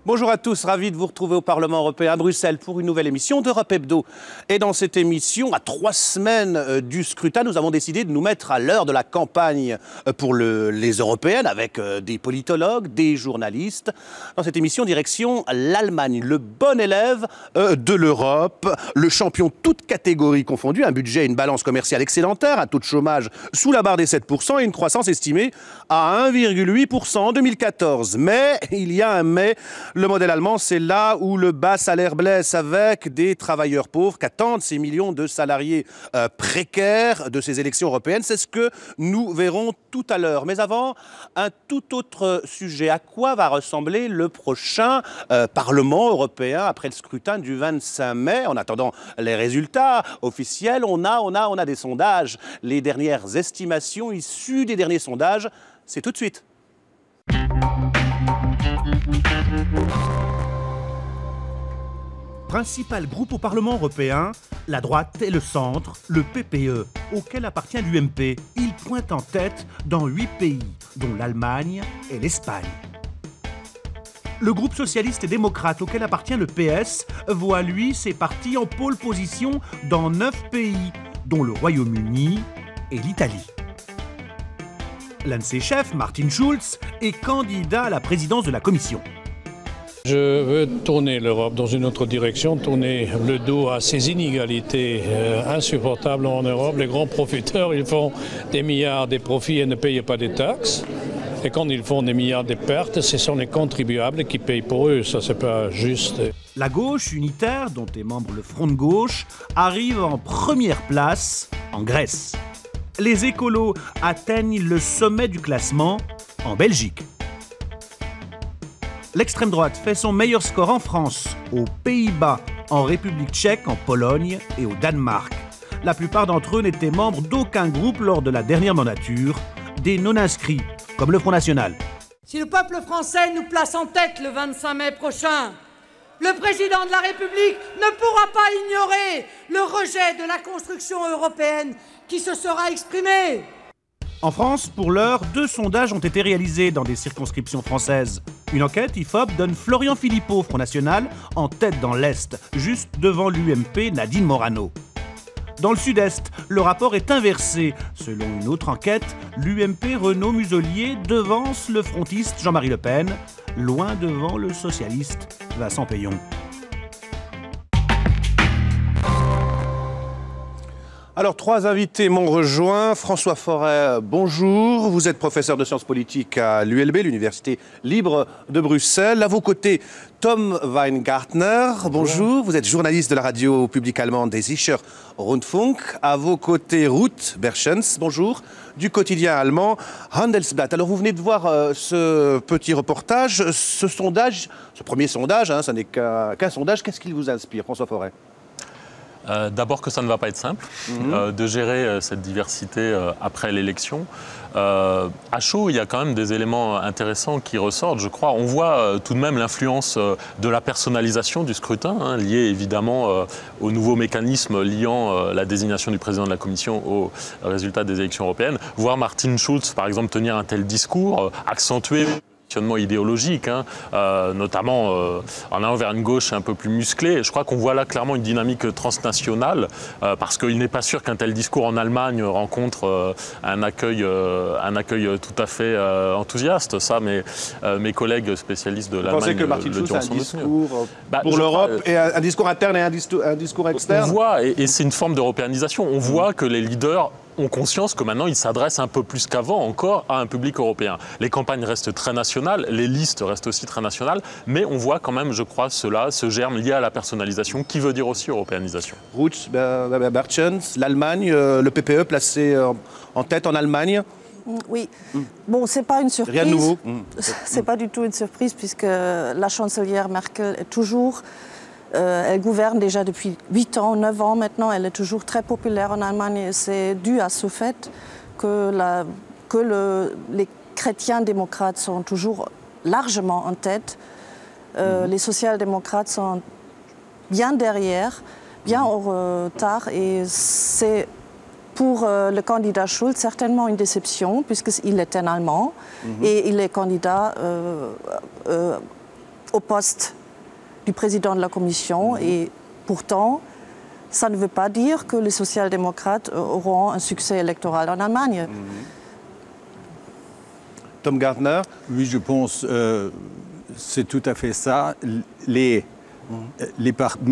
Bonjour à tous, ravi de vous retrouver au Parlement européen à Bruxelles pour une nouvelle émission d'Europe Hebdo. Et dans cette émission, à 3 semaines du scrutin, nous avons décidé de nous mettre à l'heure de la campagne pour les européennes avec des politologues, des journalistes. Dans cette émission, direction l'Allemagne, le bon élève de l'Europe, le champion toutes catégories confondues, un budget et une balance commerciale excédentaire, un taux de chômage sous la barre des 7% et une croissance estimée à 1,8% en 2014. Mais, il y a un mais. Le modèle allemand, c'est là où le bas salaire blesse, avec des travailleurs pauvres qu'attendent ces millions de salariés précaires de ces élections européennes. C'est ce que nous verrons tout à l'heure. Mais avant, un tout autre sujet. À quoi va ressembler le prochain Parlement européen après le scrutin du 25 mai? En attendant les résultats officiels, on a des sondages. Les dernières estimations issues des derniers sondages, c'est tout de suite. Principal groupe au Parlement européen, la droite et le centre, le PPE, auquel appartient l'UMP. Il pointe en tête dans 8 pays, dont l'Allemagne et l'Espagne. Le groupe socialiste et démocrate, auquel appartient le PS, voit lui ses partis en pole position dans 9 pays, dont le Royaume-Uni et l'Italie. L'un de ses chefs, Martin Schulz, est candidat à la présidence de la Commission. Je veux tourner l'Europe dans une autre direction, tourner le dos à ces inégalités insupportables en Europe. Les grands profiteurs, ils font des milliards de profits et ne payent pas de taxes. Et quand ils font des milliards de pertes, ce sont les contribuables qui payent pour eux. Ça, c'est pas juste. La gauche unitaire, dont est membre le Front de gauche, arrive en première place en Grèce. Les écolos atteignent le sommet du classement en Belgique. L'extrême droite fait son meilleur score en France, aux Pays-Bas, en République tchèque, en Pologne et au Danemark. La plupart d'entre eux n'étaient membres d'aucun groupe lors de la dernière mandature, des non-inscrits, comme le Front National. Si le peuple français nous place en tête le 25 mai prochain, le président de la République ne pourra pas ignorer le rejet de la construction européenne qui se sera exprimé. En France, pour l'heure, 2 sondages ont été réalisés dans des circonscriptions françaises. Une enquête IFOP donne Florian Philippot, Front National, en tête dans l'Est, juste devant l'UMP Nadine Morano. Dans le Sud-Est, le rapport est inversé. Selon une autre enquête, l'UMP Renaud Muselier devance le frontiste Jean-Marie Le Pen, loin devant le socialiste Vincent Peillon. Alors, 3 invités m'ont rejoint. François Forêt, bonjour. Vous êtes professeur de sciences politiques à l'ULB, l'Université libre de Bruxelles. À vos côtés, Tom Weingartner, bonjour. Vous êtes journaliste de la radio publique allemande des Zischer Rundfunk. À vos côtés, Ruth Berschens, bonjour, du quotidien allemand Handelsblatt. Alors, vous venez de voir ce petit reportage, ce sondage, ce premier sondage, ça n'est qu'un sondage. Qu'est-ce qu'il vous inspire, François Forêt ? D'abord que ça ne va pas être simple de gérer cette diversité après l'élection. À chaud, il y a quand même des éléments intéressants qui ressortent, je crois. On voit tout de même l'influence de la personnalisation du scrutin, liée évidemment au nouveau mécanisme liant la désignation du président de la Commission aux résultats des élections européennes. Voir Martin Schulz, par exemple, tenir un tel discours, accentuer idéologique, notamment en allant vers une gauche un peu plus musclée. Je crois qu'on voit là clairement une dynamique transnationale, parce qu'il n'est pas sûr qu'un tel discours en Allemagne rencontre un accueil tout à fait enthousiaste. Ça, mes collègues spécialistes de l'Allemagne. Vous pensez que Martin Schulz a un discours pour l'Europe, et un discours interne et un discours externe? On voit, et c'est une forme d'européanisation, on voit que les leaders ont conscience que maintenant ils s'adressent un peu plus qu'avant encore à un public européen. Les campagnes restent très nationales, les listes restent aussi très nationales, mais on voit quand même, je crois, ce germe lié à la personnalisation, qui veut dire aussi européanisation. Ruth Berschens, l'Allemagne, le PPE placé en tête en Allemagne. Oui. Bon, c'est pas une surprise. Rien de nouveau. C'est pas du tout une surprise, puisque la chancelière Merkel est toujours... elle gouverne déjà depuis 8 ans, 9 ans maintenant. Elle est toujours très populaire en Allemagne. Et c'est dû à ce fait que les chrétiens démocrates sont toujours largement en tête. Les social-démocrates sont bien derrière, bien en retard. Et c'est pour le candidat Schulz certainement une déception, puisqu'il est un Allemand et il est candidat au poste du président de la Commission. Et pourtant, ça ne veut pas dire que les social-démocrates auront un succès électoral en Allemagne. Tom Gardner. Oui, je pense c'est tout à fait ça. Mais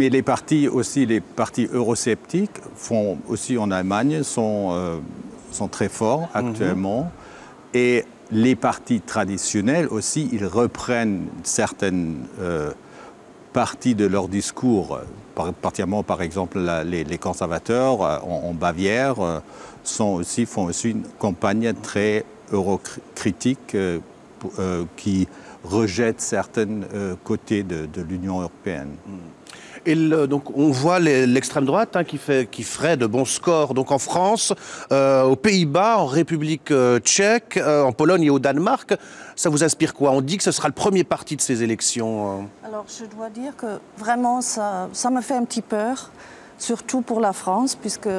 les partis aussi, les partis eurosceptiques font aussi en Allemagne sont très forts actuellement. Et les partis traditionnels aussi, ils reprennent certaines parties de leur discours. Particulièrement, par exemple, les conservateurs en Bavière font aussi une campagne très eurocritique qui rejette certains côtés de l'Union européenne. Et donc on voit l'extrême droite qui ferait de bons scores donc en France, aux Pays-Bas, en République tchèque, en Pologne et au Danemark. Ça vous inspire quoi? On dit que ce sera le premier parti de ces élections. Alors je dois dire que vraiment ça me fait un petit peur, surtout pour la France, puisque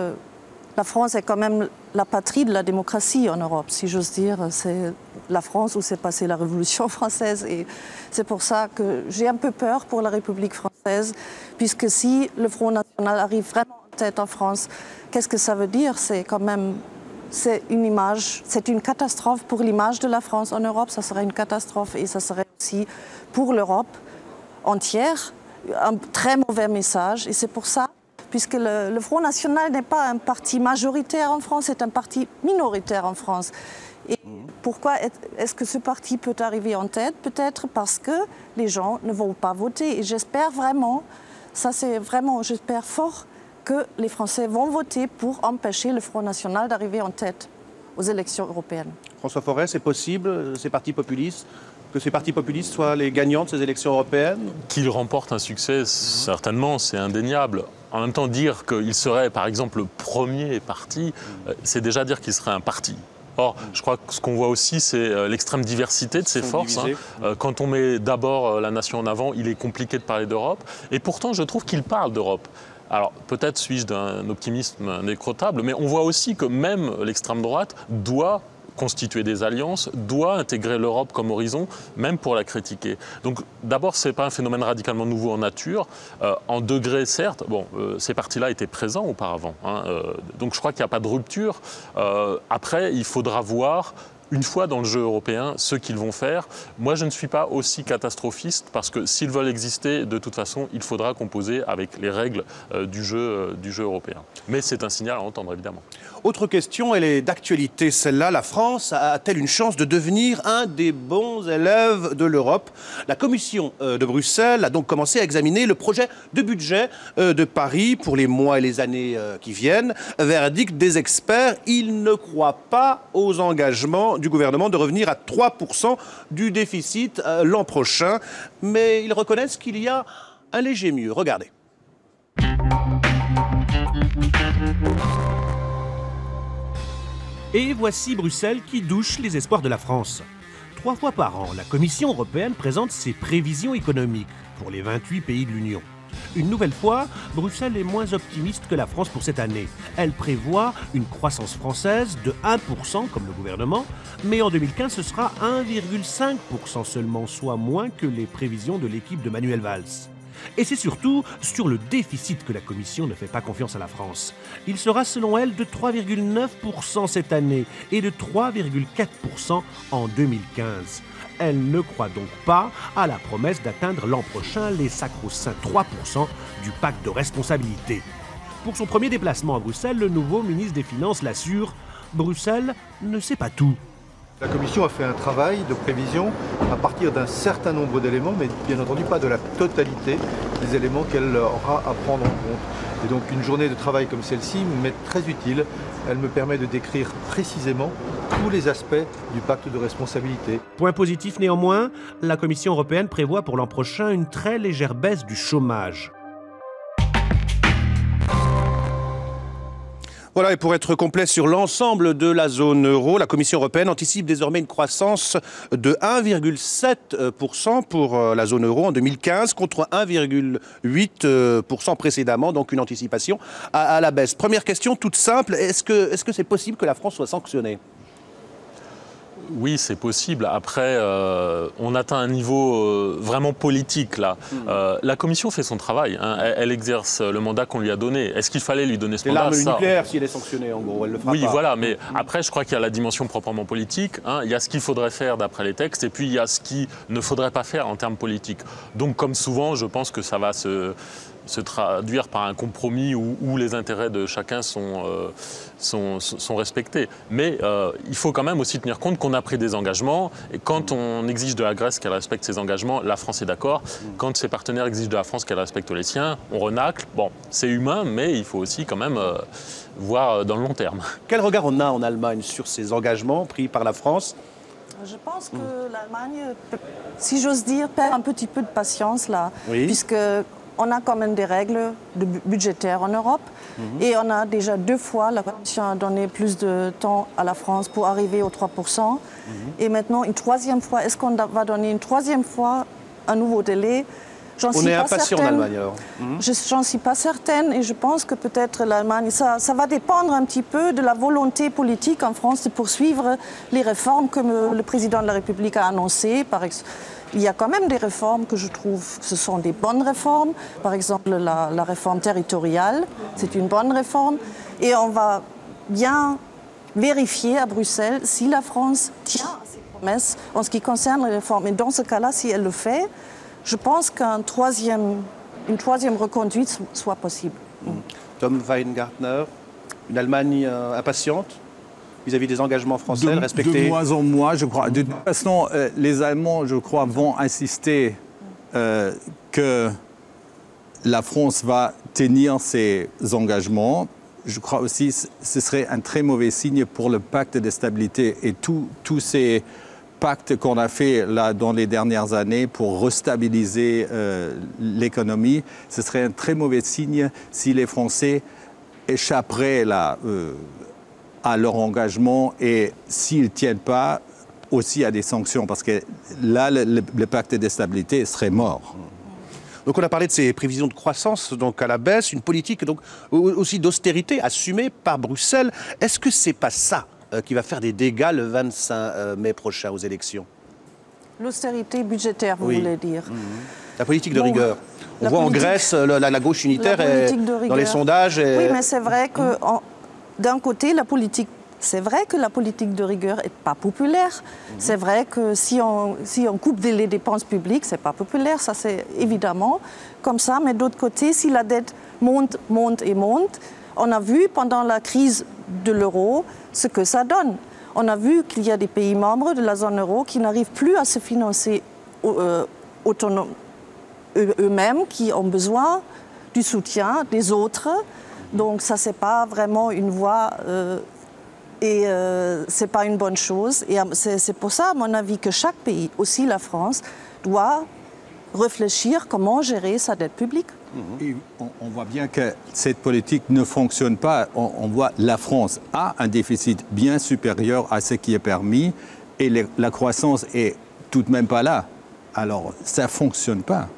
la France est quand même la patrie de la démocratie en Europe, si j'ose dire. C'est la France où s'est passée la Révolution française. Et c'est pour ça que j'ai un peu peur pour la République française, puisque si le Front National arrive vraiment en tête en France, qu'est-ce que ça veut dire? C'est quand même... C'est une image, c'est une catastrophe pour l'image de la France en Europe. Ça serait une catastrophe et ça serait aussi pour l'Europe entière un très mauvais message. Et c'est pour ça, puisque le Front National n'est pas un parti majoritaire en France, c'est un parti minoritaire en France. Et pourquoi est-ce que ce parti peut arriver en tête? Peut-être parce que les gens ne vont pas voter. Et j'espère vraiment, ça c'est vraiment, j'espère fort, que les Français vont voter pour empêcher le Front National d'arriver en tête aux élections européennes. François Forest, c'est possible, ces partis populistes, que ces partis populistes soient les gagnants de ces élections européennes? Qu'ils remportent un succès, certainement, c'est indéniable. En même temps, dire qu'il serait, par exemple, le premier parti, c'est déjà dire qu'il serait un parti. Or, je crois que ce qu'on voit aussi, c'est l'extrême diversité de ces forces. Quand on met d'abord la nation en avant, il est compliqué de parler d'Europe. Et pourtant, je trouve qu'il parle d'Europe. Alors, peut-être suis-je d'un optimisme indécrottable, mais on voit aussi que même l'extrême droite doit constituer des alliances, doit intégrer l'Europe comme horizon, même pour la critiquer. Donc d'abord, ce n'est pas un phénomène radicalement nouveau en nature. En degré, certes, bon, ces partis-là étaient présents auparavant. Donc je crois qu'il n'y a pas de rupture. Après, il faudra voir, une fois dans le jeu européen, ce qu'ils vont faire. Moi, je ne suis pas aussi catastrophiste parce que s'ils veulent exister, de toute façon, il faudra composer avec les règles du jeu européen. Mais c'est un signal à entendre, évidemment. Autre question, elle est d'actualité, celle-là. La France a-t-elle une chance de devenir un des bons élèves de l'Europe? La Commission de Bruxelles a donc commencé à examiner le projet de budget de Paris pour les mois et les années qui viennent. Verdict des experts, ils ne croient pas aux engagements du gouvernement de revenir à 3% du déficit l'an prochain. Mais ils reconnaissent qu'il y a un léger mieux. Regardez. Et voici Bruxelles qui douche les espoirs de la France. 3 fois par an, la Commission européenne présente ses prévisions économiques pour les 28 pays de l'Union. Une nouvelle fois, Bruxelles est moins optimiste que la France pour cette année. Elle prévoit une croissance française de 1% comme le gouvernement, mais en 2015 ce sera 1,5% seulement, soit moins que les prévisions de l'équipe de Manuel Valls. Et c'est surtout sur le déficit que la Commission ne fait pas confiance à la France. Il sera selon elle de 3,9% cette année et de 3,4% en 2015. Elle ne croit donc pas à la promesse d'atteindre l'an prochain les sacro-saints 3% du pacte de responsabilité. Pour son premier déplacement à Bruxelles, le nouveau ministre des Finances l'assure, Bruxelles ne sait pas tout. La Commission a fait un travail de prévision à partir d'un certain nombre d'éléments, mais bien entendu pas de la totalité des éléments qu'elle aura à prendre en compte. Et donc une journée de travail comme celle-ci m'est très utile. Elle me permet de décrire précisément tous les aspects du pacte de responsabilité. Point positif néanmoins, la Commission européenne prévoit pour l'an prochain une très légère baisse du chômage. Voilà, et pour être complet sur l'ensemble de la zone euro, la Commission européenne anticipe désormais une croissance de 1,7% pour la zone euro en 2015 contre 1,8% précédemment, donc une anticipation à la baisse. Première question toute simple, est-ce que c'est possible que la France soit sanctionnée ? Oui, c'est possible. Après, on atteint un niveau vraiment politique, là. La Commission fait son travail. Hein. Elle exerce le mandat qu'on lui a donné. Est-ce qu'il fallait lui donner ce mandat? C'est l'arme nucléaire, si elle est sanctionnée, en gros. Elle le fera pas. Oui, voilà. Mais après, je crois qu'il y a la dimension proprement politique. Hein. Il y a ce qu'il faudrait faire d'après les textes, et puis il y a ce qu'il ne faudrait pas faire en termes politiques. Donc, comme souvent, je pense que ça va se traduire par un compromis où les intérêts de chacun sont respectés. Mais il faut quand même aussi tenir compte qu'on a pris des engagements, et quand on exige de la Grèce qu'elle respecte ses engagements, la France est d'accord. Quand ses partenaires exigent de la France qu'elle respecte les siens, on renacle. Bon, c'est humain, mais il faut aussi quand même voir dans le long terme. Quel regard on a en Allemagne sur ces engagements pris par la France? Je pense que l'Allemagne, si j'ose dire, perd un petit peu de patience là, puisque on a quand même des règles budgétaires en Europe et on a déjà 2 fois, la Commission a donné plus de temps à la France pour arriver aux 3%. Et maintenant, une 3e fois, est-ce qu'on va donner une 3e fois un nouveau délai? On est impatient en Allemagne alors. J'en suis pas certaine et je pense que peut-être l'Allemagne, ça va dépendre un petit peu de la volonté politique en France de poursuivre les réformes que le président de la République a annoncées. Il y a quand même des réformes que je trouve que ce sont des bonnes réformes. Par exemple, la réforme territoriale, c'est une bonne réforme. Et on va bien vérifier à Bruxelles si la France tient à ses promesses en ce qui concerne les réformes. Et dans ce cas-là, si elle le fait, je pense qu'une troisième reconduite soit possible. Tom Weingartner, une Allemagne impatiente vis-à-vis des engagements français respectés? De moins en moins, je crois. De toute façon, les Allemands, je crois, vont insister que la France va tenir ses engagements. Je crois aussi que ce serait un très mauvais signe pour le pacte de stabilité et tous ces pacte qu'on a fait là, dans les dernières années pour restabiliser l'économie, ce serait un très mauvais signe si les Français échapperaient là, à leur engagement et s'ils ne tiennent pas aussi à des sanctions, parce que là, le pacte de stabilité serait mort. Donc on a parlé de ces prévisions de croissance donc à la baisse, une politique donc, aussi d'austérité assumée par Bruxelles. Est-ce que ce n'est pas ça qui va faire des dégâts le 25 mai prochain aux élections? L'austérité budgétaire, vous voulez dire? La politique de rigueur. On voit en Grèce, la gauche unitaire est dans les sondages. Oui, mais c'est vrai que d'un côté, c'est vrai que la politique de rigueur n'est pas populaire. C'est vrai que si on coupe les dépenses publiques, ce n'est pas populaire, ça c'est évidemment comme ça. Mais d'autre côté, si la dette monte, monte et monte, on a vu pendant la crise de l'euro ce que ça donne. On a vu qu'il y a des pays membres de la zone euro qui n'arrivent plus à se financer eux-mêmes, qui ont besoin du soutien des autres. Donc ça, c'est pas vraiment une voie et c'est pas une bonne chose. Et c'est pour ça, à mon avis, que chaque pays, aussi la France, doit réfléchir comment gérer sa dette publique. Et on voit bien que cette politique ne fonctionne pas. On voit que la France a un déficit bien supérieur à ce qui est permis et la croissance est tout de même pas là. Alors, ça ne fonctionne pas.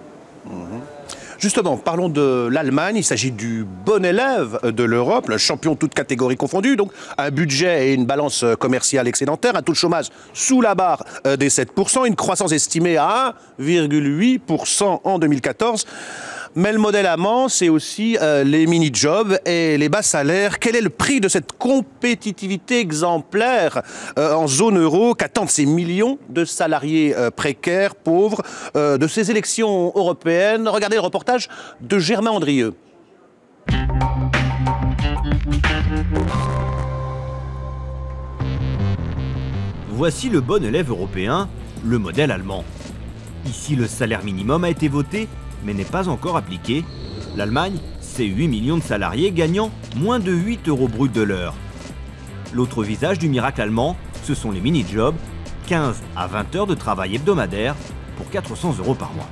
Justement, parlons de l'Allemagne. Il s'agit du bon élève de l'Europe, le champion toutes catégories confondues. Donc, un budget et une balance commerciale excédentaire, un taux de chômage sous la barre des 7%, une croissance estimée à 1,8% en 2014. Mais le modèle allemand, c'est aussi les mini-jobs et les bas salaires. Quel est le prix de cette compétitivité exemplaire en zone euro qu'attendent ces millions de salariés précaires, pauvres, de ces élections européennes? Regardez le reportage de Germain Andrieux. Voici le bon élève européen, le modèle allemand. Ici, le salaire minimum a été voté, mais n'est pas encore appliqué. L'Allemagne, c'est 8 millions de salariés gagnant moins de 8 € brut de l'heure. L'autre visage du miracle allemand, ce sont les mini-jobs, 15 à 20 heures de travail hebdomadaire pour 400 € par mois.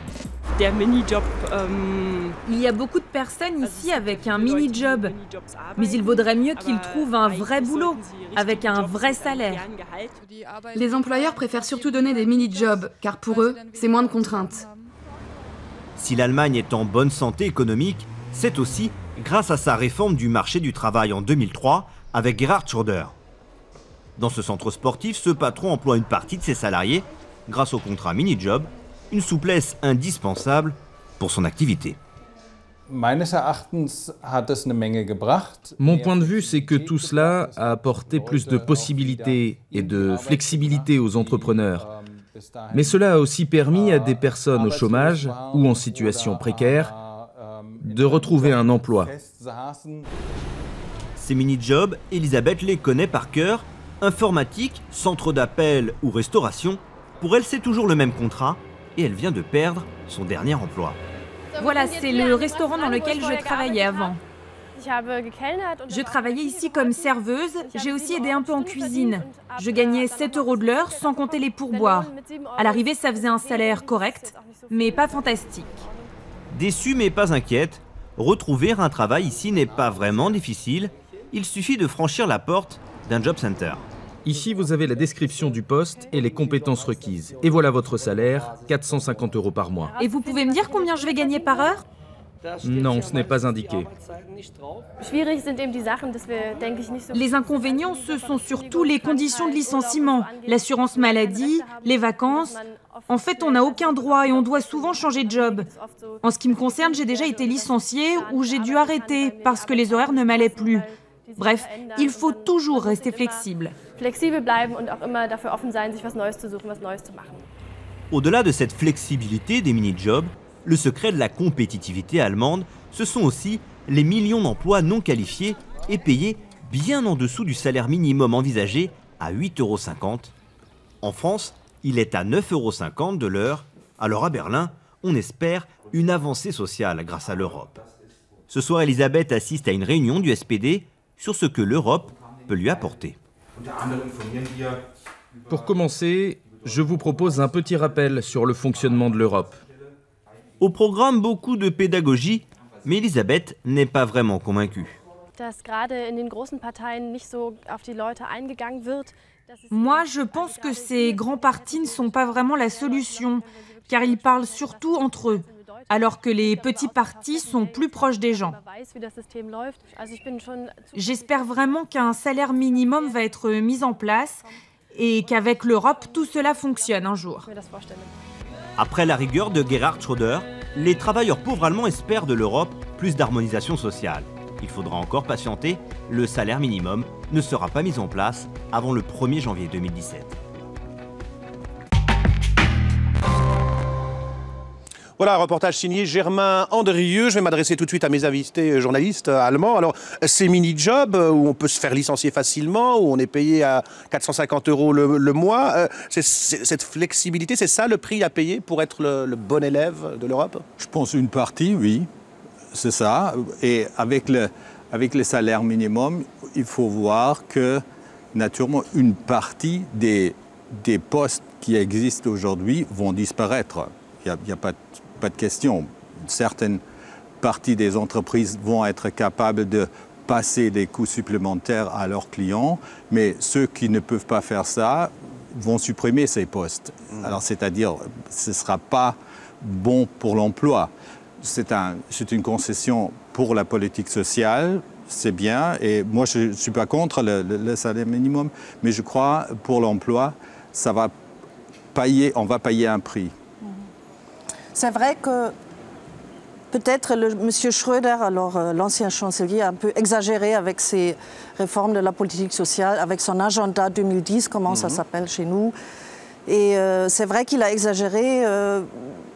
Il y a beaucoup de personnes ici avec un mini-job, mais il vaudrait mieux qu'ils trouvent un vrai boulot, avec un vrai salaire. Les employeurs préfèrent surtout donner des mini-jobs, car pour eux, c'est moins de contraintes. Si l'Allemagne est en bonne santé économique, c'est aussi grâce à sa réforme du marché du travail en 2003 avec Gerhard Schröder. Dans ce centre sportif, ce patron emploie une partie de ses salariés grâce au contrat mini-job, une souplesse indispensable pour son activité. Mon point de vue, c'est que tout cela a apporté plus de possibilités et de flexibilité aux entrepreneurs. Mais cela a aussi permis à des personnes au chômage ou en situation précaire de retrouver un emploi. Ces mini-jobs, Elisabeth les connaît par cœur. Informatique, centre d'appel ou restauration, pour elle c'est toujours le même contrat et elle vient de perdre son dernier emploi. Voilà, c'est le restaurant dans lequel je travaillais avant. Je travaillais ici comme serveuse, j'ai aussi aidé un peu en cuisine. Je gagnais 7 € de l'heure sans compter les pourboires. À l'arrivée, ça faisait un salaire correct, mais pas fantastique. Déçue mais pas inquiète, retrouver un travail ici n'est pas vraiment difficile. Il suffit de franchir la porte d'un job center. Ici, vous avez la description du poste et les compétences requises. Et voilà votre salaire, 450 € par mois. Et vous pouvez me dire combien je vais gagner par heure? Non, ce n'est pas indiqué. Les inconvénients, ce sont surtout les conditions de licenciement, l'assurance maladie, les vacances. En fait, on n'a aucun droit et on doit souvent changer de job. En ce qui me concerne, j'ai déjà été licenciée ou j'ai dû arrêter parce que les horaires ne m'allaient plus. Bref, il faut toujours rester flexible. Au-delà de cette flexibilité des mini-jobs, le secret de la compétitivité allemande, ce sont aussi les millions d'emplois non qualifiés et payés bien en dessous du salaire minimum envisagé à 8,50 €. En France, il est à 9,50 € de l'heure. Alors à Berlin, on espère une avancée sociale grâce à l'Europe. Ce soir, Elisabeth assiste à une réunion du SPD sur ce que l'Europe peut lui apporter. Pour commencer, je vous propose un petit rappel sur le fonctionnement de l'Europe. Au programme, beaucoup de pédagogie, mais Elisabeth n'est pas vraiment convaincue. Moi, je pense que ces grands partis ne sont pas vraiment la solution, car ils parlent surtout entre eux, alors que les petits partis sont plus proches des gens. J'espère vraiment qu'un salaire minimum va être mis en place et qu'avec l'Europe, tout cela fonctionne un jour. Après la rigueur de Gerhard Schröder, les travailleurs pauvres allemands espèrent de l'Europe plus d'harmonisation sociale. Il faudra encore patienter, le salaire minimum ne sera pas mis en place avant le 1er janvier 2017. Voilà un reportage signé Germain Andrieux. Je vais m'adresser tout de suite à mes invités journalistes allemands. Alors, ces mini-jobs où on peut se faire licencier facilement, où on est payé à 450 € le mois, cette flexibilité, c'est ça le prix à payer pour être le bon élève de l'Europe? Je pense une partie, oui, c'est ça. Et avec le salaire minimum, il faut voir que, naturellement, une partie des postes qui existent aujourd'hui vont disparaître. Il n'y a pas de question. Certaines parties des entreprises vont être capables de passer des coûts supplémentaires à leurs clients, mais ceux qui ne peuvent pas faire ça vont supprimer ces postes. Alors, c'est-à-dire, ce ne sera pas bon pour l'emploi. C'est une concession pour la politique sociale, c'est bien, et moi, je ne suis pas contre le salaire minimum, mais je crois, pour l'emploi, on va payer un prix. C'est vrai que peut-être M. Schröder, alors l'ancien chancelier, a un peu exagéré avec ses réformes de la politique sociale, avec son agenda 2010, comment ça s'appelle chez nous. Et c'est vrai qu'il a exagéré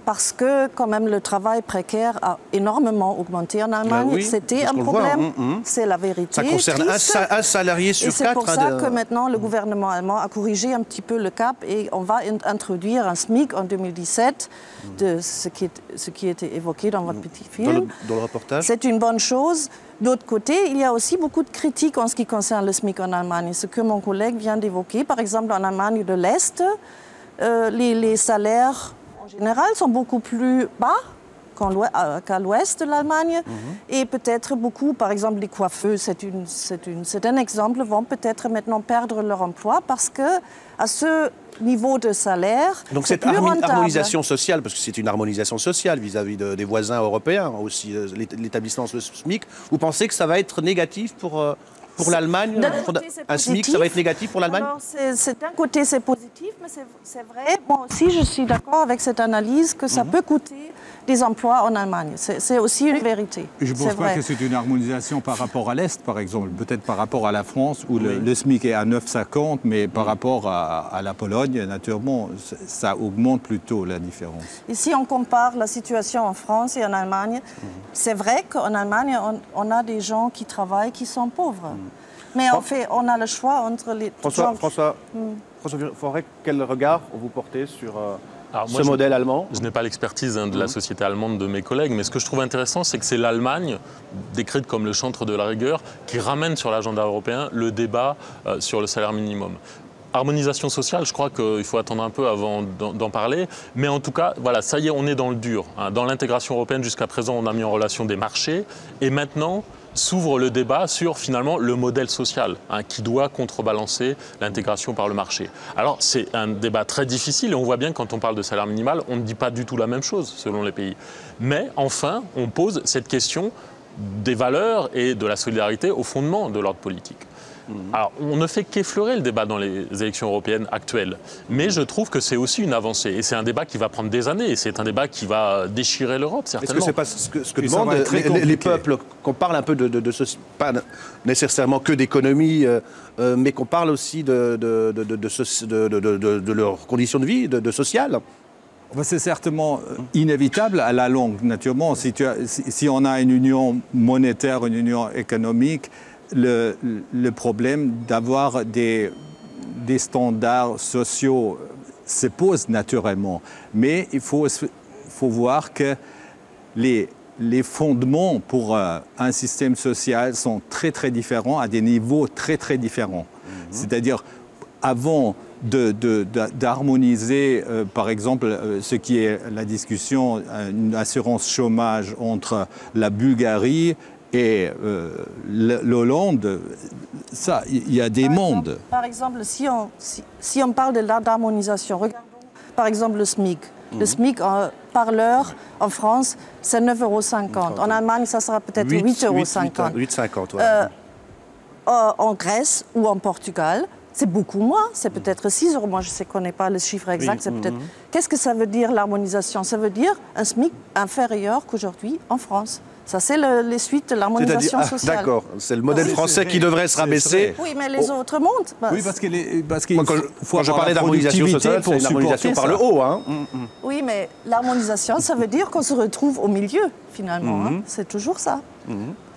parce que quand même le travail précaire a énormément augmenté en Allemagne. Oui, c'était un problème, c'est la vérité. Ça concerne un salarié sur 4. C'est pour ça que maintenant le gouvernement allemand a corrigé un petit peu le cap et on va introduire un SMIC en 2017, de ce qui était évoqué dans votre petit film. Dans le reportage. C'est une bonne chose. D'autre côté, il y a aussi beaucoup de critiques en ce qui concerne le SMIC en Allemagne. Ce que mon collègue vient d'évoquer, par exemple en Allemagne de l'Est, les salaires en général sont beaucoup plus bas qu'à l'ouest de l'Allemagne. Et peut-être beaucoup, par exemple les coiffeurs, c'est un exemple, vont peut-être maintenant perdre leur emploi parce que à ce niveau de salaire, donc cette harmonisation sociale, parce que c'est une harmonisation sociale vis-à-vis des voisins européens, aussi l'établissement SMIC, vous pensez que ça va être négatif pour Pour l'Allemagne, un SMIC, ça va être négatif pour l'Allemagne? D'un côté, c'est positif, mais c'est vrai. Moi aussi, je suis d'accord avec cette analyse que ça peut coûter des emplois en Allemagne. C'est aussi une vérité. Je ne pense pas que c'est une harmonisation par rapport à l'Est, par exemple. Peut-être par rapport à la France, où le SMIC est à 9,50, mais par rapport à la Pologne, naturellement, ça augmente plutôt la différence. Et si on compare la situation en France et en Allemagne, c'est vrai qu'en Allemagne, on a des gens qui travaillent qui sont pauvres. Mais en fait, on a le choix entre les... François Forêt, quel regard vous portez sur... ce modèle allemand? Je n'ai pas l'expertise de la société allemande de mes collègues, mais ce que je trouve intéressant, c'est que c'est l'Allemagne, décrite comme le chantre de la rigueur, qui ramène sur l'agenda européen le débat sur le salaire minimum. Harmonisation sociale, je crois qu'il faut attendre un peu avant d'en parler, mais en tout cas, voilà, ça y est, on est dans le dur. Dans l'intégration européenne, jusqu'à présent, on a mis en relation des marchés, et maintenant s'ouvre le débat sur finalement le modèle social qui doit contrebalancer l'intégration par le marché. Alors c'est un débat très difficile et on voit bien que quand on parle de salaire minimal, on ne dit pas du tout la même chose selon les pays. Mais enfin, on pose cette question des valeurs et de la solidarité au fondement de l'ordre politique. Alors, on ne fait qu'effleurer le débat dans les élections européennes actuelles. Mais je trouve que c'est aussi une avancée. Et c'est un débat qui va prendre des années. Et c'est un débat qui va déchirer l'Europe, certainement. Est-ce que c'est pas ce que demandent les peuples, qu'on parle un peu pas nécessairement que d'économie, mais qu'on parle aussi de leurs conditions de vie, de social? C'est certainement inévitable à la longue, naturellement. Si on a une union monétaire, une union économique, le problème d'avoir des standards sociaux se pose naturellement. Mais il faut voir que les fondements pour un système social sont très très différents, à des niveaux très très différents. C'est-à-dire, avant d'harmoniser, par exemple, ce qui est la discussion, une assurance chômage entre la Bulgarie et l'Hollande, ça, il y a des mondes. Par exemple, si on parle de d'harmonisation, regardons par exemple le SMIC. Le SMIC par l'heure en France, c'est 9,50 €. En Allemagne, ça sera peut-être 8,50 €. En Grèce ou en Portugal, c'est beaucoup moins, c'est peut-être 6 €. Moi, je ne connais pas le chiffre exact. C'est peut-être. Qu'est-ce que ça veut dire l'harmonisation? Ça veut dire un SMIC inférieur qu'aujourd'hui en France. Ça, c'est les suites de l'harmonisation sociale. D'accord, c'est le modèle français qui devrait se rabaisser. Oui, mais les autres montent. Oui, parce qu'il quand je parlais d'harmonisation sociale, c'est une harmonisation par le haut. Oui, mais l'harmonisation, ça veut dire qu'on se retrouve au milieu, finalement. C'est toujours ça.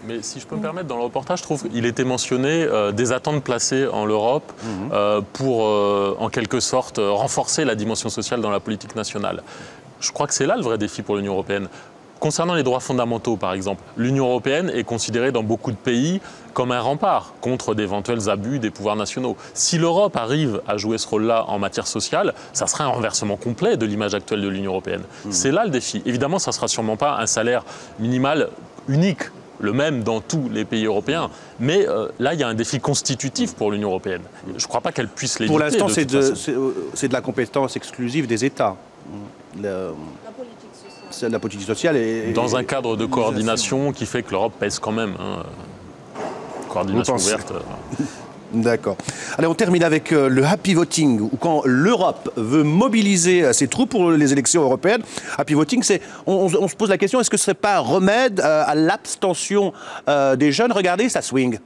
Mais si je peux me permettre, dans le reportage, je trouve qu'il était mentionné des attentes placées en l'Europe pour, en quelque sorte, renforcer la dimension sociale dans la politique nationale. Je crois que c'est là le vrai défi pour l'Union européenne. Concernant les droits fondamentaux, par exemple, l'Union européenne est considérée dans beaucoup de pays comme un rempart contre d'éventuels abus des pouvoirs nationaux. Si l'Europe arrive à jouer ce rôle-là en matière sociale, ça serait un renversement complet de l'image actuelle de l'Union européenne. C'est là le défi. Évidemment, ça ne sera sûrement pas un salaire minimal unique, le même dans tous les pays européens. Mais là, il y a un défi constitutif pour l'Union européenne. Je ne crois pas qu'elle puisse l'éviter. Pour l'instant, c'est de la compétence exclusive des États. La politique sociale est... Dans un cadre de coordination qui fait que l'Europe pèse quand même. Coordination ouverte. D'accord. Allez, on termine avec le happy voting, où quand l'Europe veut mobiliser ses troupes pour les élections européennes. Happy voting, c'est, on se pose la question, est-ce que ce ne serait pas un remède à l'abstention des jeunes? Regardez, ça swing.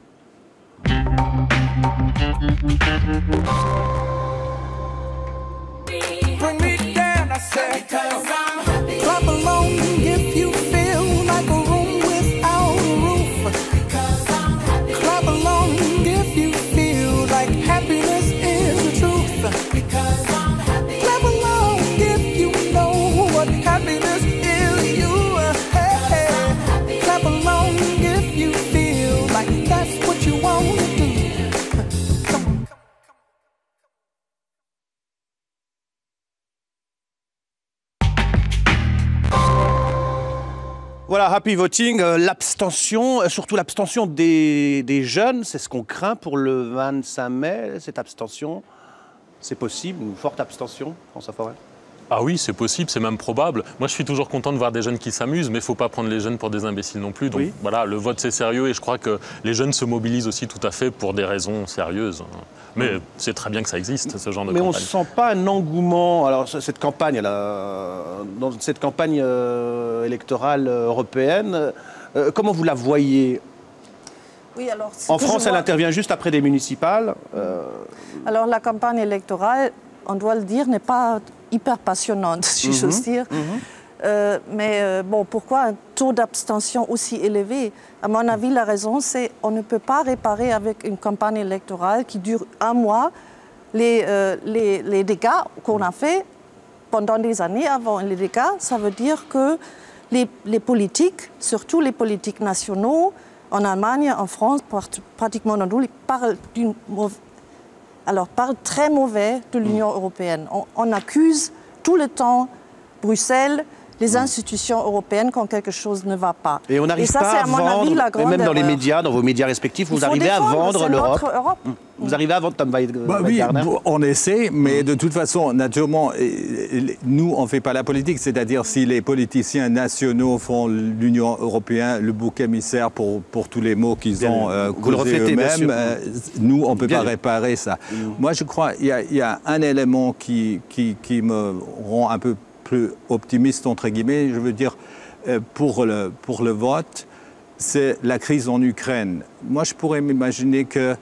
Voilà, happy voting, l'abstention, surtout l'abstention des jeunes, c'est ce qu'on craint pour le 25 mai, cette abstention. C'est possible, une forte abstention, François Forêt? Ah oui, c'est possible, c'est même probable. Moi, je suis toujours content de voir des jeunes qui s'amusent, mais il ne faut pas prendre les jeunes pour des imbéciles non plus. Donc voilà, le vote, c'est sérieux et je crois que les jeunes se mobilisent aussi tout à fait pour des raisons sérieuses. Mais c'est très bien que ça existe, ce genre de campagne. Mais on ne sent pas un engouement. Alors, cette campagne, dans cette campagne électorale européenne, comment vous la voyez ? Oui, alors, en France, elle intervient juste après des municipales. Alors, la campagne électorale, on doit le dire, n'est pas hyper passionnante, si j'ose dire. Mais bon, pourquoi un taux d'abstention aussi élevé? À mon avis, la raison, c'est qu'on ne peut pas réparer avec une campagne électorale qui dure un mois les dégâts qu'on a faits pendant des années avant. Les dégâts, ça veut dire que les politiques, surtout les politiques nationaux, en Allemagne, en France, pratiquement dans tout, ils parlent parle très mauvais de l'Union européenne. On accuse tout le temps Bruxelles, les institutions européennes quand quelque chose ne va pas. Et on n'arrive pas à vendre, et même dans les médias, dans vos médias respectifs, vous arrivez à vendre l'Europe. Vous arrivez à vendre Tom oui, on essaie, mais de toute façon, naturellement, nous, on ne fait pas la politique. C'est-à-dire, si les politiciens nationaux font l'Union européenne le bouc émissaire pour tous les maux qu'ils ont causés eux-mêmes, nous, on ne peut pas réparer ça. Moi, je crois qu'il y a un élément qui me rend un peu plus optimiste, entre guillemets, je veux dire, pour le vote, c'est la crise en Ukraine. Moi, je pourrais m'imaginer que,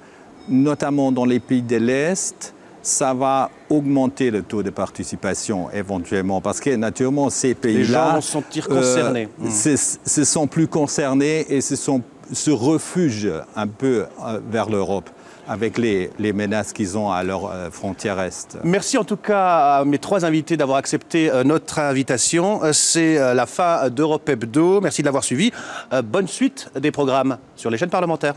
notamment dans les pays de l'Est, ça va augmenter le taux de participation éventuellement, parce que naturellement, ces pays-là... Les gens vont se sentir concernés. Se sont plus concernés et se refugent un peu vers l'Europe, avec les menaces qu'ils ont à leur frontière Est. Merci en tout cas à mes trois invités d'avoir accepté notre invitation. C'est la fin d'Europe Hebdo. Merci de l'avoir suivi. Bonne suite des programmes sur les chaînes parlementaires.